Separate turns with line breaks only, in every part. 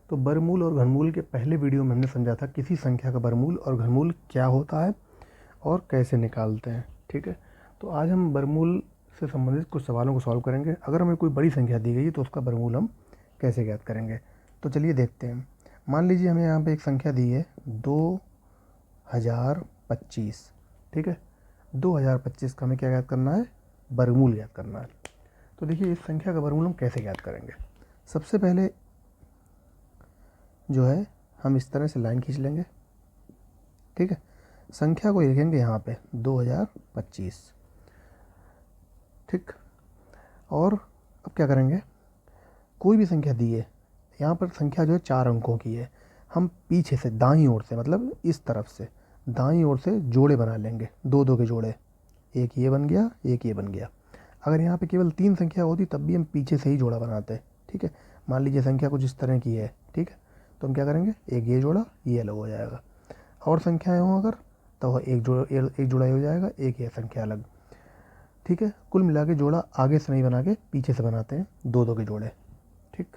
तो वर्गमूल और घनमूल के पहले वीडियो में हमने समझा था किसी संख्या का वर्गमूल और घनमूल क्या होता है और कैसे निकालते हैं। ठीक है, तो आज हम वर्गमूल से संबंधित कुछ सवालों को सॉल्व करेंगे। अगर हमें कोई बड़ी संख्या दी गई है तो उसका वर्गमूल हम कैसे ज्ञात करेंगे, तो चलिए देखते हैं। मान लीजिए हमें यहाँ पे एक संख्या दी है 2025। ठीक है, 2025 का हमें क्या ज्ञात करना है, वर्गमूल ज्ञात करना है। तो देखिए इस संख्या का वर्गमूल हम कैसे ज्ञात करेंगे। सबसे पहले जो है हम इस तरह से लाइन खींच लेंगे। ठीक है, संख्या को लिखेंगे यहाँ पे 2025। ठीक, और अब क्या करेंगे, कोई भी संख्या दी है, यहाँ पर संख्या जो है 4 अंकों की है, हम पीछे से दाईं ओर से, मतलब इस तरफ से दाईं ओर से जोड़े बना लेंगे, दो दो के जोड़े, एक ये बन गया, एक ये बन गया। अगर यहाँ पे केवल 3 संख्या होती तब भी हम पीछे से ही जोड़ा बनाते। ठीक है, मान लीजिए संख्या कुछ इस तरह की है। ठीक है, तो हम क्या करेंगे, एक ये जोड़ा, ये अलग हो जाएगा। और संख्याएं हों अगर, तो एक जोड़ा ही हो जाएगा, एक ये संख्या अलग। ठीक है, कुल मिला के जोड़ा आगे से नहीं बना के पीछे से बनाते हैं, दो दो के जोड़े। ठीक,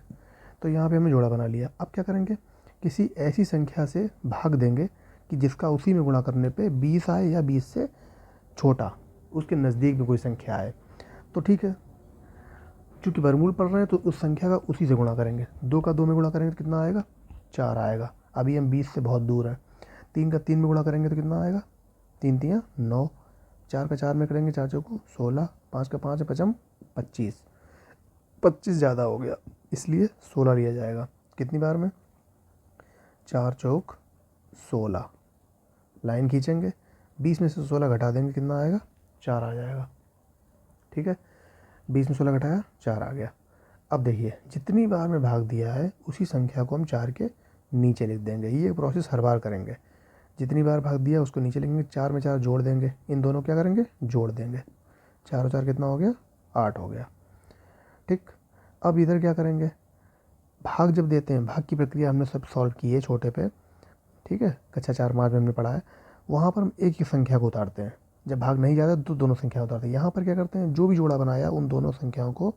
तो यहाँ पे हमने जोड़ा बना लिया। अब क्या करेंगे, किसी ऐसी संख्या से भाग देंगे कि जिसका उसी में गुणा करने पे 20 आए या 20 से छोटा, उसके नज़दीक में कोई संख्या आए। तो ठीक है, चूँकि वर्गमूल पढ़ रहे हैं तो उस संख्या का उसी से गुणा करेंगे। 2 का 2 में गुणा करेंगे तो कितना आएगा, 4 आएगा। अभी हम 20 से बहुत दूर हैं। 3 का 3 में गुणा करेंगे तो कितना आएगा, 3 तियाँ 9। 4 का 4 में करेंगे, 4 चौको 16। 5 का 5 है, 5 25। 25 ज़्यादा हो गया, इसलिए 16 लिया जाएगा। कितनी बार में, 4 चौक 16। लाइन खींचेंगे, 20 में से 16 घटा देंगे, कितना आएगा, 4 आ जाएगा। ठीक है, 20 में 16 घटाया, 4 आ गया। अब देखिए जितनी बार में भाग दिया है उसी संख्या को हम 4 के नीचे लिख देंगे। ये प्रोसेस हर बार करेंगे। जितनी बार भाग दिया उसको नीचे लिखेंगे, 4 में 4 जोड़ देंगे, इन दोनों क्या करेंगे, जोड़ देंगे। 4 और 4 कितना हो गया, 8 हो गया। ठीक, अब इधर क्या करेंगे, भाग जब देते हैं, भाग की प्रक्रिया हमने सब सॉल्व की है छोटे पे। ठीक है, कक्षा 4 5 में हमने पढ़ा है। वहाँ पर हम एक ही संख्या को उतारते हैं। जब भाग नहीं जाता तो दोनों संख्या उतारते हैं। यहाँ पर क्या करते हैं, जो भी जोड़ा बनाया उन दोनों संख्याओं को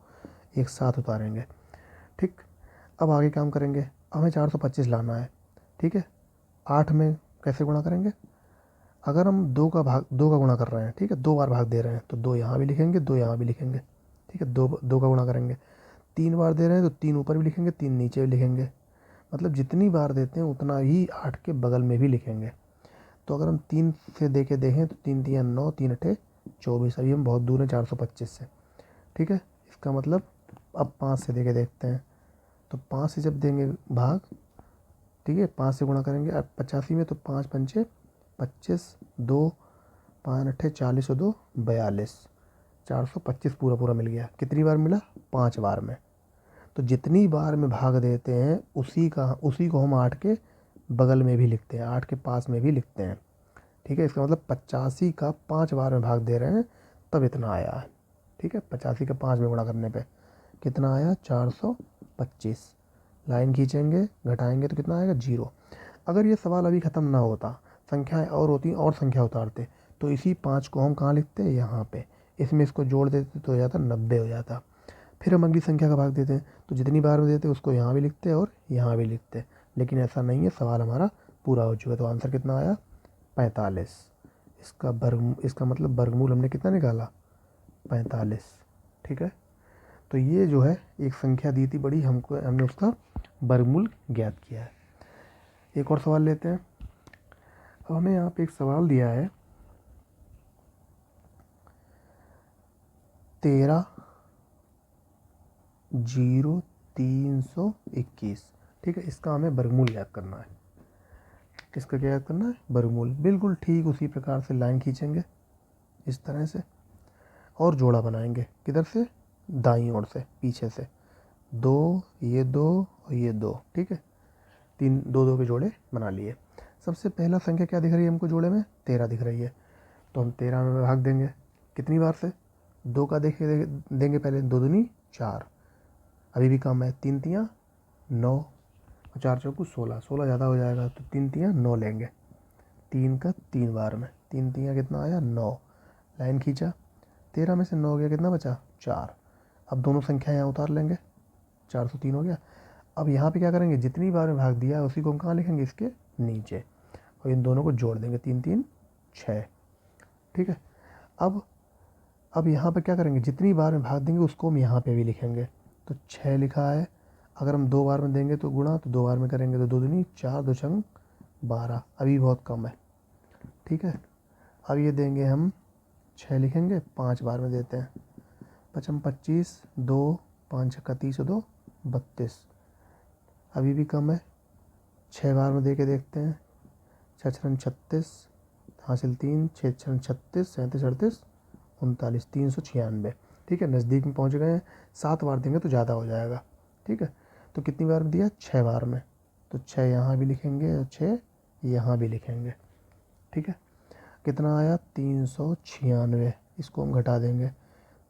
एक साथ उतारेंगे। ठीक, अब आगे काम करेंगे। हमें 425 लाना है। ठीक है, 8 में कैसे गुणा करेंगे, अगर हम 2 का गुणा कर रहे हैं, ठीक है, 2 बार भाग दे रहे हैं तो 2 यहाँ भी लिखेंगे, 2 यहाँ भी लिखेंगे। ठीक है, 2 का गुणा करेंगे। 3 बार दे रहे हैं तो 3 ऊपर भी लिखेंगे, 3 नीचे भी लिखेंगे। मतलब जितनी बार देते हैं उतना ही 8 के बगल में भी लिखेंगे। तो अगर हम 3 से दे के देखें तो 3 तियाँ 9, 3 अठे 24। अभी हम बहुत दूर हैं 425 से। ठीक है, इसका मतलब अब 5 से दे के देखते हैं। तो 5 से जब देंगे भाग, ठीक है, 5 से गुणा करेंगे। अब 85 में तो 5 पंचे 25, 2 5 अठे 40 और 2 42। 425 पूरा पूरा मिल गया। कितनी बार मिला, 5 बार में। तो जितनी बार में भाग देते हैं उसी को हम 8 के बगल में भी लिखते हैं, 8 के पास में भी लिखते हैं। ठीक है, इसका मतलब 85 का 5 बार में भाग दे रहे हैं तब इतना आया है। ठीक है, 85 का 5 में गुणा करने पे कितना आया, 425। लाइन खींचेंगे, घटाएंगे तो कितना आएगा, 0। अगर ये सवाल अभी ख़त्म ना होता, संख्याएं और होती और संख्या उतारते, तो इसी 5 को हम कहाँ लिखते, यहाँ पे। इसमें इसको जोड़ देते तो हो जाता 90 हो जाता। फिर हम अगली संख्या का भाग देते हैं तो जितनी बार में देते उसको यहाँ भी लिखते और यहाँ भी लिखते। लेकिन ऐसा नहीं है, सवाल हमारा पूरा हो चुका है। तो आंसर कितना आया, 45। इसका मतलब वर्गमूल हमने कितना निकाला, 45। ठीक है, तो ये जो है एक संख्या दी थी बड़ी, हमने उसका वर्गमूल ज्ञात किया है। एक और सवाल लेते हैं। अब हमें यहाँ पे एक सवाल दिया है 13,0,321। ठीक है, इसका हमें वर्गमूल ज्ञात करना है। किसका क्या याद करना है, वर्गमूल। बिल्कुल ठीक उसी प्रकार से लाइन खींचेंगे इस तरह से और जोड़ा बनाएंगे। किधर से, दाईं ओर से, पीछे से। 2 ये 2 और ये 2। ठीक है, 3 2 2 के जोड़े बना लिए। सबसे पहला संख्या क्या दिख रही है हमको जोड़े में, 13 दिख रही है। तो हम 13 में भाग देंगे, कितनी बार से, 2 का देंगे पहले, 2 दूनी 4। अभी भी कम है, 3 तियाँ 9 और 4 चौको 16। 16 ज़्यादा हो जाएगा तो 3 तियाँ 9 लेंगे। 3 का 3 बार में, 3 तियाँ कितना आया, 9। लाइन खींचा, 13 में से 9 गया, कितना बचा, 4। अब दोनों संख्या यहाँ उतार लेंगे, 403 हो गया। अब यहाँ पे क्या करेंगे, जितनी बार में भाग दिया है उसी को हम कहाँ लिखेंगे, इसके नीचे, और इन दोनों को जोड़ देंगे, 3 3 6। ठीक है। अब यहाँ पे क्या करेंगे, जितनी बार में भाग देंगे उसको हम यहाँ पे भी लिखेंगे। तो 6 लिखा है, अगर हम 2 बार में देंगे तो गुणा, तो 2 बार में करेंगे तो 2 दूनी 4, 2 छंग 12, अभी बहुत कम है। ठीक है। अब ये देंगे हम 6 लिखेंगे, 5 बार में देते हैं, 5 25, 2 5 छक्का 30 2 32, अभी भी कम है। 6 बार में दे के देखते हैं, 6 छन 36, हासिल 3, 6 छन 36, 37 38 39, 396। ठीक है, नज़दीक में पहुंच गए हैं। 7 बार देंगे तो ज़्यादा हो जाएगा। ठीक है, तो कितनी बार में दिया, 6 बार में, तो 6 यहाँ भी लिखेंगे और 6 यहाँ भी लिखेंगे। ठीक है, कितना आया, 396। इसको हम घटा देंगे,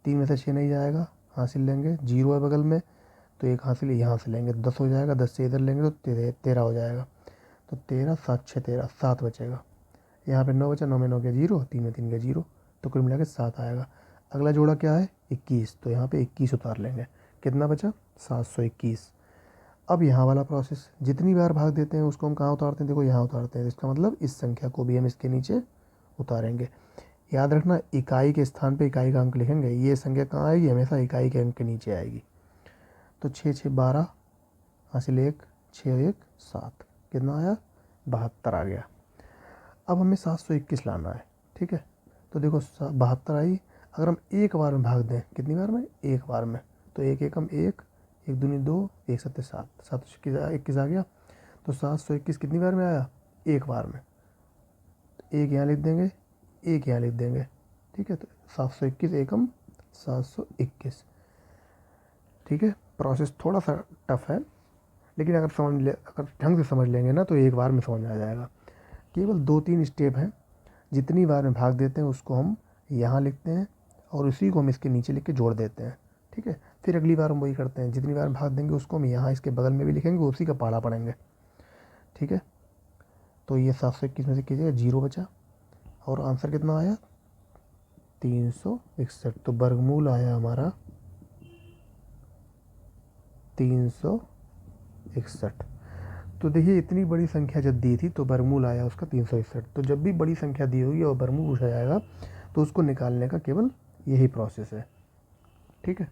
3 में से 6 नहीं जाएगा, हासिल लेंगे, 0 है बगल में तो एक हासिल यहाँ से लेंगे, 10 हो जाएगा, 10 से इधर लेंगे तो 13 हो जाएगा। तो 13 7 6 13, 7 बचेगा। यहाँ पे 9 बचा, 9 में 9 गया 0, 3 में 3 गया 0, तो कुल मिला के 7 आएगा। अगला जोड़ा क्या है, 21, तो यहाँ पे 21 उतार लेंगे, कितना बचा, 721। अब यहाँ वाला प्रोसेस, जितनी बार भाग देते हैं उसको हम कहाँ उतारते हैं, देखो यहाँ उतारते हैं, इसका मतलब इस संख्या को भी हम इसके नीचे उतारेंगे। याद रखना, इकाई के स्थान पे इकाई का अंक लिखेंगे, ये संख्या कहाँ आएगी, हमेशा इकाई के अंक के नीचे आएगी। तो 6 6 12, हासिल 1, 6 1 7, कितना आया, 72 आ गया। अब हमें 721 लाना है। ठीक है, तो देखो 72 आई, अगर हम एक बार में भाग दें, कितनी बार में, एक बार में, तो एक एकम 1, 1 दूनी 2, 1 सत्ते 7, 7 21 आ गया। तो 721 कितनी बार में आया, एक बार में, तो एक यहाँ लिख देंगे, एक यहाँ लिख देंगे। ठीक है, तो 721 एकम 721। ठीक है, प्रोसेस थोड़ा सा टफ है, लेकिन अगर ढंग से समझ लेंगे ना तो एक बार में समझ में आ जाएगा। केवल 2-3 स्टेप हैं, जितनी बार में भाग देते हैं उसको हम यहाँ लिखते हैं और उसी को हम इसके नीचे लिख के जोड़ देते हैं। ठीक है, फिर अगली बार हम वही करते हैं, जितनी बार भाग देंगे उसको हम यहाँ इसके बगल में भी लिखेंगे, उसी का पहाड़ा पढ़ेंगे। ठीक है, तो ये 721 में से कीजिएगा 0 बचा, और आंसर कितना आया, 361। तो वर्गमूल आया हमारा 361। तो देखिए, इतनी बड़ी संख्या जब दी थी तो वर्गमूल आया उसका 361। तो जब भी बड़ी संख्या दी होगी और वर्गमूल पूछा जाएगा तो उसको निकालने का केवल यही प्रोसेस है। ठीक है,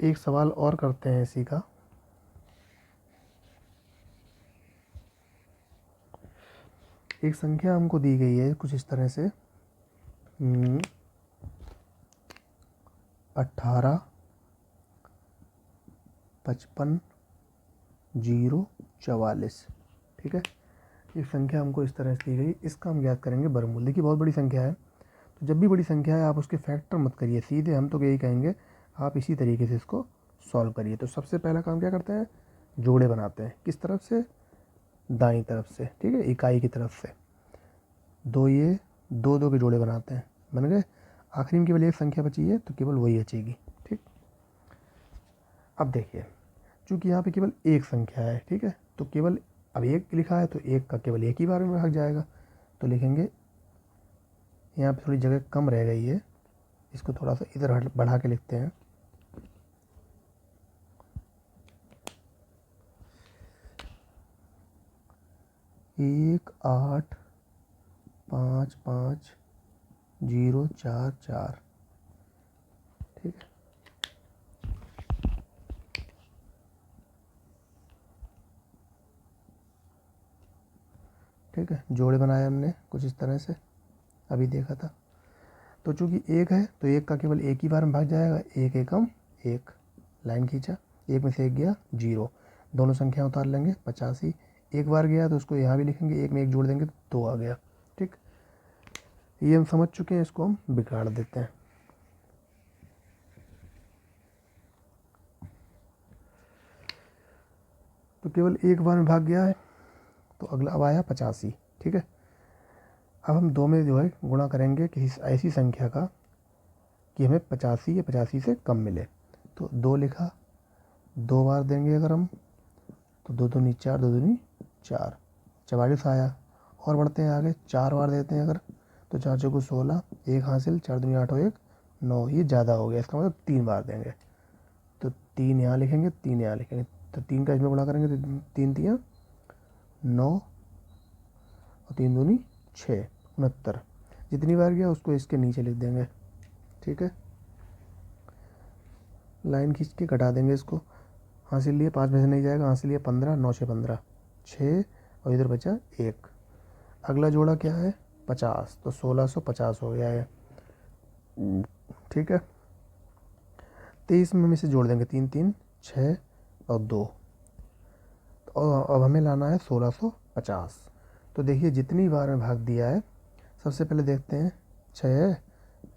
एक सवाल और करते हैं इसी का। एक संख्या हमको दी गई है कुछ इस तरह से, 18 55 0 44। ठीक है, एक संख्या हमको इस तरह से दी गई, इसका हम ज्ञात करेंगे वर्गमूल। देखिए, बहुत बड़ी संख्या है, तो जब भी बड़ी संख्या है आप उसके फैक्टर मत करिए सीधे, हम तो यही कहेंगे आप इसी तरीके से इसको सॉल्व करिए। तो सबसे पहला काम क्या करते हैं, जोड़े बनाते हैं, किस तरफ से, दाईं तरफ से। ठीक है, इकाई की तरफ से, दो ये 2 2 के जोड़े बनाते हैं, बन गए। आखिरी में केवल एक संख्या बची है तो केवल वही बचेगी। ठीक, अब देखिए, चूँकि यहाँ पे केवल एक संख्या है, ठीक है, तो केवल अब एक लिखा है तो एक का केवल एक ही बार में भाग जाएगा। तो लिखेंगे, यहाँ पे थोड़ी जगह कम रह गई है, इसको थोड़ा सा इधर बढ़ा के लिखते हैं। एक 8 5 5 0 4 4। ठीक है, ठीक है, जोड़े बनाए हमने कुछ इस तरह से, अभी देखा था। तो चूँकि एक है तो एक का केवल एक ही बार में भाग जाएगा, एक एकम एक, लाइन खींचा, एक में से एक गया 0, दोनों संख्या उतार लेंगे, 85। एक बार गया तो उसको यहाँ भी लिखेंगे, एक में एक जोड़ देंगे तो 2 आ गया। ठीक, ये हम समझ चुके हैं, इसको हम बिगाड़ देते हैं। तो केवल एक बार में भाग गया है, तो अगला अब आया 85। ठीक है, अब हम 2 में जो है गुणा करेंगे किसी ऐसी संख्या का कि हमें 85 या 85 से कम मिले। तो 2 लिखा, 2 बार देंगे अगर हम, तो 2 दूनी 4, 2 दूनी 4, 44 आया। और बढ़ते हैं आगे, 4 बार देते हैं अगर, तो 4 चौको 16, एक हासिल, 4 दूनी 8 और 1 9, ये ज़्यादा हो गया, इसका मतलब 3 बार देंगे। तो 3 यहाँ लिखेंगे, 3 यहाँ लिखेंगे, तो 3 का इसमें गुणा करेंगे तो 3 3 9 और 3 दूनी 6, 69। जितनी बार गया उसको इसके नीचे लिख देंगे। ठीक है, लाइन खींच के घटा देंगे इसको। हासिल लिए 5 में से नहीं जाएगा, हासिल लिए 15, 9 6 15, 6 और इधर बचा 1। अगला जोड़ा क्या है 50, तो 1650 हो गया है। ठीक है, 23 में से जोड़ देंगे 3 3 6 और 2, और अब हमें लाना है 1650। तो देखिए जितनी बार में भाग दिया है, सबसे पहले देखते हैं 6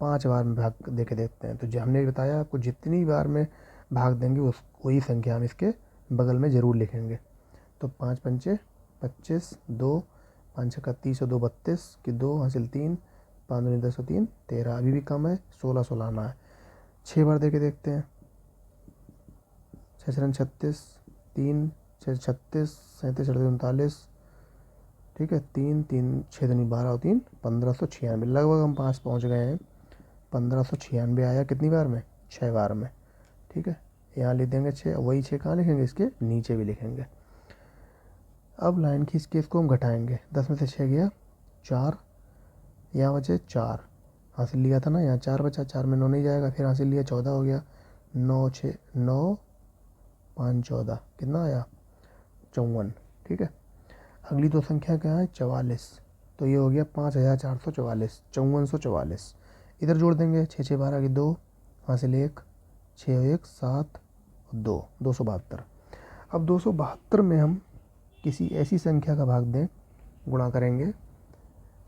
5 बार में भाग दे के देखते हैं। तो जो हमने बताया आपको, जितनी बार में भाग देंगे उस वही संख्या हम इसके बगल में ज़रूर लिखेंगे। तो 5 पंचे 25, 2 5 छक्का 30 और 2 32 की 2 हासिल 3, 5 दूनी 10 और 3 13, अभी भी कम है, 1600 लाना है। 6 बार दे के देखते हैं। 6 छरन 36, 3 6 36, 37 38 39। ठीक है, 3 3 6 दूनी 12 और 3 1596, लगभग हम 5 पहुँच गए हैं। 1596 आया कितनी बार में, 6 बार में। ठीक है, यहाँ लिख देंगे 6, वही 6 कहाँ लिखेंगे, इसके नीचे भी लिखेंगे। अब लाइन खींच के इसको हम घटाएंगे। 10 में से 6 गया 4, यहाँ बचे 4, हासिल लिया था ना, यहाँ 4 बचा, 4 में 9 नहीं जाएगा, फिर हासिल लिया 14 हो गया। 9 6 9 5 14, कितना आया 54। ठीक है, अगली दो संख्या क्या है 44, तो ये हो गया 5444, 5444। इधर जोड़ देंगे 6 6 12 की 2, हासिल 1, 6 और 1 7 और 2, 272। अब 272 में हम किसी ऐसी संख्या का भाग दें, गुणा करेंगे।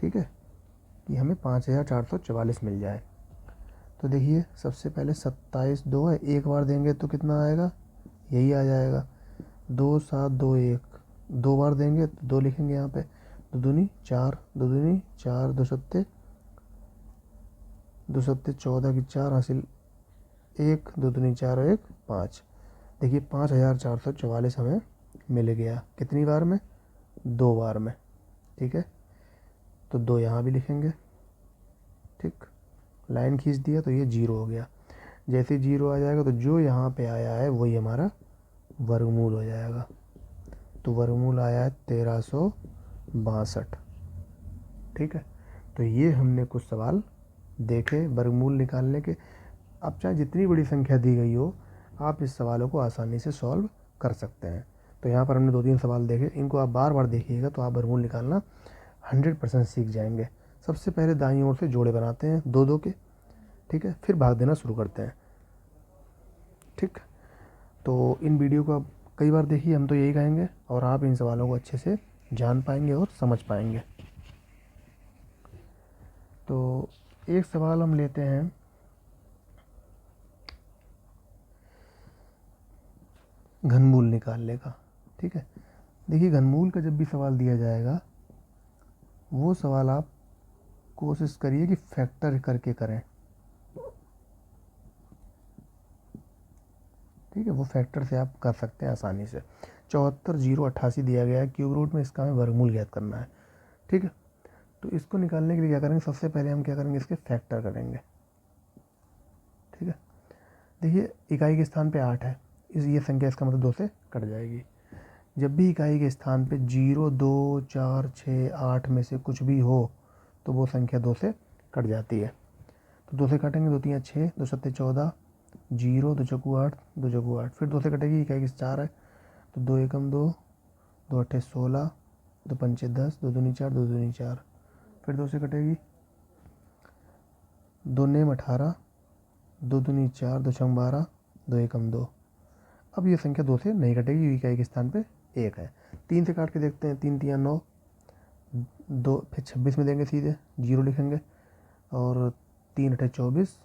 ठीक है, कि हमें 5444 मिल जाए। तो देखिए सबसे पहले 27 2 है, एक बार देंगे तो कितना आएगा, यही आ जाएगा 2 7 2 1। 2 बार देंगे तो 2 लिखेंगे यहाँ पे, 2 दूनी 4, 2 दूनी 4, 2 सत्ते 14 की 4 हासिल 1, 2 दूनी 4 और 1 5। देखिए 5444 हमें मिल गया, कितनी बार में, 2 बार में। ठीक है, तो 2 यहाँ भी लिखेंगे। ठीक, लाइन खींच दिया तो ये 0 हो गया। जैसे 0 आ जाएगा तो जो यहाँ पे आया है वही हमारा वर्गमूल हो जाएगा। तो वर्गमूल आया है 1362। ठीक है, तो ये हमने कुछ सवाल देखे वर्गमूल निकालने के। अब चाहे जितनी बड़ी संख्या दी गई हो, आप इस सवालों को आसानी से सॉल्व कर सकते हैं। तो यहाँ पर हमने 2-3 सवाल देखे, इनको आप बार बार देखिएगा तो आप वर्गमूल निकालना 100% सीख जाएंगे। सबसे पहले दाईं ओर से जोड़े बनाते हैं 2 2 के। ठीक है, फिर भाग देना शुरू करते हैं। ठीक, तो इन वीडियो को आप कई बार देखिए, हम तो यही कहेंगे, और आप इन सवालों को अच्छे से जान पाएंगे और समझ पाएंगे। तो एक सवाल हम लेते हैं, घनमूल निकालने का। ठीक है, देखिए घनमूल का जब भी सवाल दिया जाएगा, वो सवाल आप कोशिश करिए कि फैक्टर करके करें। ठीक है, वो फैक्टर से आप कर सकते हैं आसानी से। 74 0 88 दिया गया है क्यूब रूट में, इसका हमें वर्गमूल ज्ञात करना है। ठीक है, तो इसको निकालने के लिए क्या करेंगे, सबसे पहले हम क्या करेंगे, इसके फैक्टर करेंगे। ठीक है, देखिए इकाई के स्थान पे 8 है, ये संख्या इसका मतलब 2 से कट जाएगी। जब भी इकाई के स्थान पे 0 2 4 6 8 में से कुछ भी हो तो वो संख्या 2 से कट जाती है। तो 2 से काटेंगे, 2 3 6, 2 7 14, 0 2 चौकू 8, 2 चौकू 8, फिर 2 से कटेगी, इकाई के 4 है, तो 2 एकम 2, 2 अट्ठे 16, 2 पंचे 10, 2 दूनी 4, 2 दूनी 4, फिर 2 से कटेगी, 2 नेम 18, 2 दूनी 4, 2 छंग 12, 2 एकम 2। अब ये संख्या 2 से नहीं कटेगी, इकाई के स्थान पे 1 है। 3 से काट के देखते हैं, 3 3 9, 2 फिर 26 में देंगे, सीधे 0 लिखेंगे, और 3 अट्ठे 24,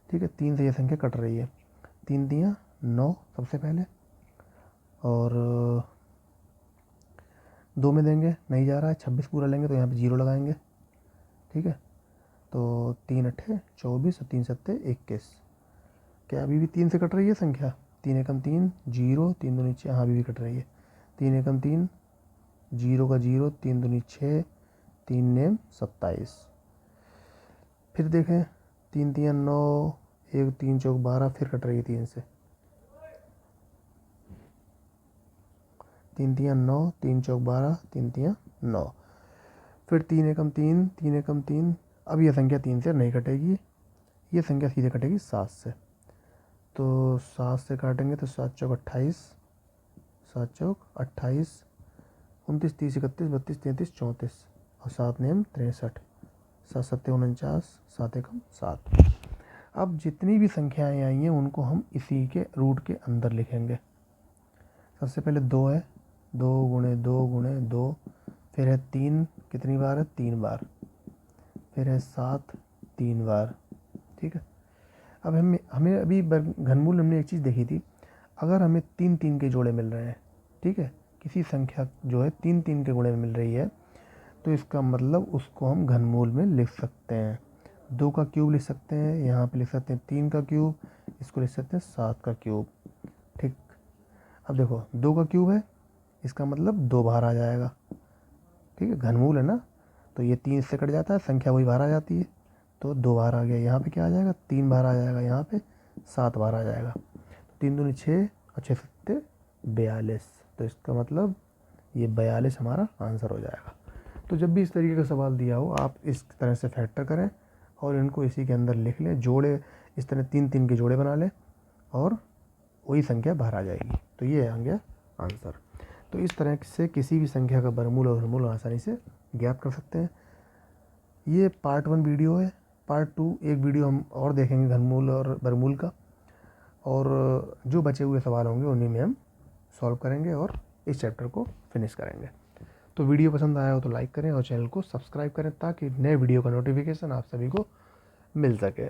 ठीक है, 3 से ये संख्या कट रही है। 3 3 9 सबसे पहले, और 2 में देंगे, नहीं जा रहा है, 26 पूरा लेंगे तो यहाँ पे 0 लगाएंगे। ठीक है, तो 3 अट्ठे 24 और 3 सत्ते 21। क्या अभी भी 3 से कट रही है संख्या, 3 एकम 3, 0, 3 दूनी 6, हाँ अभी भी कट रही है। 3 एकम 3, 0 का 0, 3 दूनी 6, 3 नेम 27। फिर देखें 3 तियाँ 9, 1 3 चौक 12, फिर कट रही है 3 से। 3 तियाँ 9, 3 चौक 12, 3 तियाँ 9। फिर 3 एकम 3, 3 एकम 3, अब यह संख्या 3 से नहीं कटेगी, ये संख्या सीधे कटेगी 7 से। तो 7 से काटेंगे तो 7 चौक 28, 7 चौक 28, 29 30 31 32 33 34 और 7 नेम 63, 7 7 49, 7 एकम 7। अब जितनी भी संख्याएँ आई हैं उनको हम इसी के रूट के अंदर लिखेंगे। सबसे पहले 2 है, 2 गुणे 2 गुणे 2, फिर है 3, कितनी बार है 3 बार, फिर है 7 3 बार, ठीक है। अब हमें अभी घनमूल हमने एक चीज़ देखी थी, अगर हमें 3 3 के जोड़े मिल रहे हैं, ठीक है, किसी संख्या जो है 3 3 के गुणे में मिल रही है, तो इसका मतलब उसको हम घनमूल में लिख सकते हैं। 2 का क्यूब लिख सकते हैं, यहाँ पे लिख सकते हैं 3 का क्यूब, इसको लिख सकते हैं 7 का क्यूब, ठीक। अब देखो 2 का क्यूब है, इसका मतलब 2 बाहर आ जाएगा, ठीक है, घनमूल है ना, तो ये 3 से कट जाता है, संख्या वही बाहर आ जाती है, तो 2 बाहर आ गया। यहाँ पे क्या आ जाएगा 3 बाहर आ जाएगा, यहाँ पे 7 बाहर आ जाएगा। 3 दूनी 6 और 6 सत्ते 42, तो इसका मतलब ये 42 हमारा आंसर हो जाएगा। तो जब भी इस तरीके का सवाल दिया हो आप इस तरह से फैक्टर करें और इनको इसी के अंदर लिख लें, जोड़े इस तरह 3 3 के जोड़े बना लें और वही संख्या बाहर आ जाएगी, तो ये आ गया आंसर। तो इस तरह से किसी भी संख्या का वर्गमूल और घनमूल आसानी से ज्ञात कर सकते हैं। ये पार्ट 1 वीडियो है। पार्ट 2 एक वीडियो हम और देखेंगे घनमूल और वर्गमूल का, और जो बचे हुए सवाल होंगे उन्हीं में हम सॉल्व करेंगे और इस चैप्टर को फिनिश करेंगे। तो वीडियो पसंद आया हो तो लाइक करें और चैनल को सब्सक्राइब करें ताकि नए वीडियो का नोटिफिकेशन आप सभी को मिल सके।